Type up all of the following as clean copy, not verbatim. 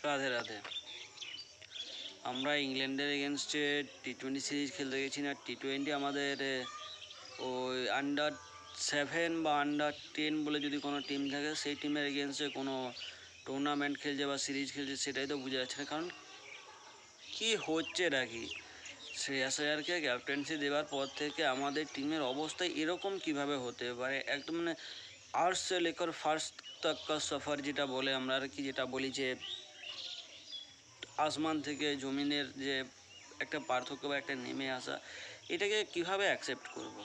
রাধে রাধে। আমরা ইংল্যান্ডের এগেনস্টে টি-20 সিরিজ খেলতে গেছি না। টি-20 আমাদের ওই আন্ডার-7 বা আন্ডার-10 বলে যদি কোনো টিম থাকে, সেই টিমের এগেনস্টে কোনো টুর্নামেন্ট খেলছে বা সিরিজ খেলছে, সেটাই তো বোঝা যাচ্ছে না। কারণ কী হচ্ছে নাকি, শ্রেয়াস আয়ারকে ক্যাপ্টেন্সি দেওয়ার পর থেকে আমাদের টিমের অবস্থা এরকম কিভাবে হতে পারে? একদম মানে আর্শ সে লেকর ফার্স্ট তক কা সফর যেটা বলে আমরা আর কি, যেটা বলি যে আসমান থেকে জমিনের যে একটা পার্থক্য বা একটা নেমে আসা, এটাকে কিভাবে অ্যাকসেপ্ট করব?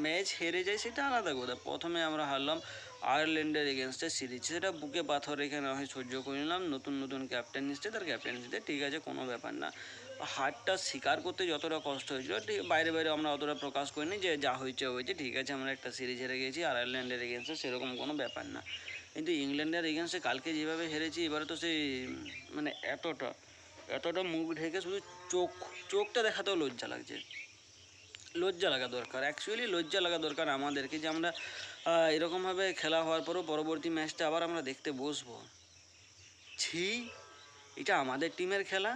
ম্যাচ হেরে যায় সেটা আলাদা কথা, প্রথমে আমরা হারলাম আয়ারল্যান্ডের এগেনস্টে সিরিজ, সেটা বুকে পাথর রেখে না হয় সহ্য করে নিলাম। নতুন নতুন ক্যাপ্টেন এসছে, তার ক্যাপ্টেন্সিতে ঠিক আছে, কোনো ব্যাপার না। হারটা স্বীকার করতে যতটা কষ্ট হয়েছিল, ঠিক বাইরে বাইরে আমরা অতটা প্রকাশ করিনি যে যা হয়েছে হয়েছে, ঠিক আছে আমরা একটা সিরিজ হেরে গেছি আয়ারল্যান্ডের এগেনস্টে, সেরকম কোনো ব্যাপার না। কিন্তু ইংল্যান্ডের এগেনস্টে কালকে যেভাবে হেরেছি, এবারে তো সেই মানে এতটা মুখ ঢেকে শুধু চোখটা দেখাতেও লজ্জা লাগছে। লজ্জা লাগা দরকার, অ্যাকচুয়ালি লজ্জা লাগা দরকার আমাদেরকে, যে আমরা এরকমভাবে খেলা হওয়ার পরও পরবর্তী ম্যাচটা আবার আমরা দেখতে বসবো। ছি, এটা আমাদের টিমের খেলা।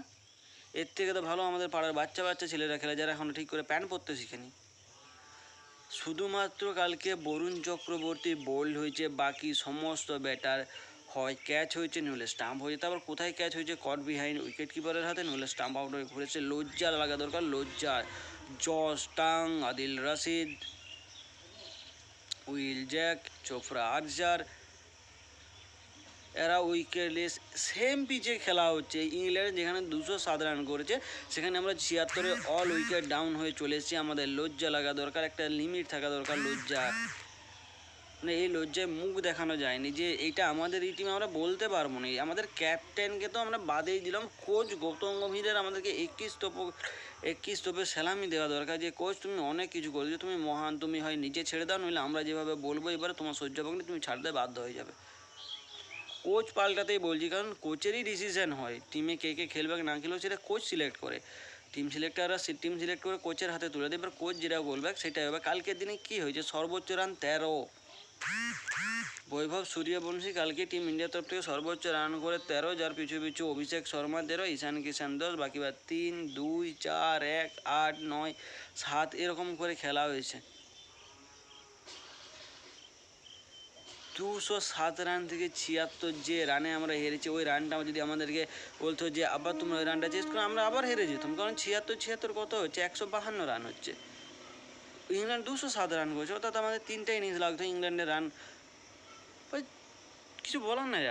এর থেকে তো ভালো আমাদের পাড়ার বাচ্চা বাচ্চা ছেলেরা খেলে, যারা এখনও ঠিক করে প্যান্ট পরতে শিখেনি। শুধুমাত্র কালকে বরুণ চক্রবর্তী বোল্ড হয়েছে, বাকি সমস্ত ব্যাটার হয় ক্যাচ হয়েছে, নইলে স্টাম্প হয়েছে। তারপর কোথায় ক্যাচ হয়েছে? কট বিহাইন্ড উইকেট কিপারের হাতে, নইলে স্টাম্প আউট হয়ে ঘুরেছে। লজ্জা লাগা দরকার, লজ্জা। Josh Tongue, Adil Rashid, Will Jacks, Jofra Archer, এরা উইকেটলেস। সেম পিচে খেলা হচ্ছে। ইংল্যান্ড যেখানে 207 রান করেছে, সেখানে আমরা 76-এ অল উইকেট ডাউন হয়ে চলে এসেছি। আমাদের লজ্জা লাগা দরকার, একটা লিমিট থাকা দরকার লজ্জা। মানে এই লজ্জায় মুখ দেখানো যায়নি যে এইটা আমাদের এই টিমে আমরা বলতে পারবো না। আমাদের ক্যাপ্টেনকে তো আমরা বাদেই দিলাম, কোচ গৌতম গম্ভীরের আমাদেরকে 21 তোপে সেলামি দেওয়া দরকার, যে কোচ তুমি অনেক কিছু করেছো, তুমি মহান, তুমি হয় নিজে ছেড়ে দাও, নইলে আমরা যেভাবে বলবো এবারে তোমার সহ্য হবে না, তুমি ছাড়তে বাধ্য হয়ে যাবে। কোচ পাল্টাতেই বলছি, কারণ কোচেরই ডিসিশন হয় টিমে কে কে খেলবে না খেলবে, সেটা কোচ সিলেক্ট করে। টিম সিলেক্টাররা টিম সিলেক্ট করে কোচের হাতে তুলে দেয়, এবার কোচ যেটা বলবে সেটাই হবে। কালকের দিনে কী হয়েছে? সর্বোচ্চ রান 13। বৈভব সূর্যবংশী কালকে টিম ইন্ডিয়ার তরফ থেকে সর্বোচ্চ রান করে 13, যার পিছু পিছু অভিষেক শর্মা 13, ঈশান কিষান 10, বাকি 3, 2, 4, 1, 8, 9, 7 এরকম করে খেলা হয়েছে। 207 রান থেকে 76 যে রানে আমরা হেরেছি, ওই রানটা যদি আমাদেরকে বলতো যে আবার তোমরা ওই রানটা চেস করো, আমরা আবার হেরে যেতাম। কারণ 76 কত হচ্ছে? 152 রান হচ্ছে। ইংল্যান্ড 207 রান করেছে, অর্থাৎ আমাদের 3টা ইনিংস লাগতো ইংল্যান্ডের রান। কিছু বলার নাই।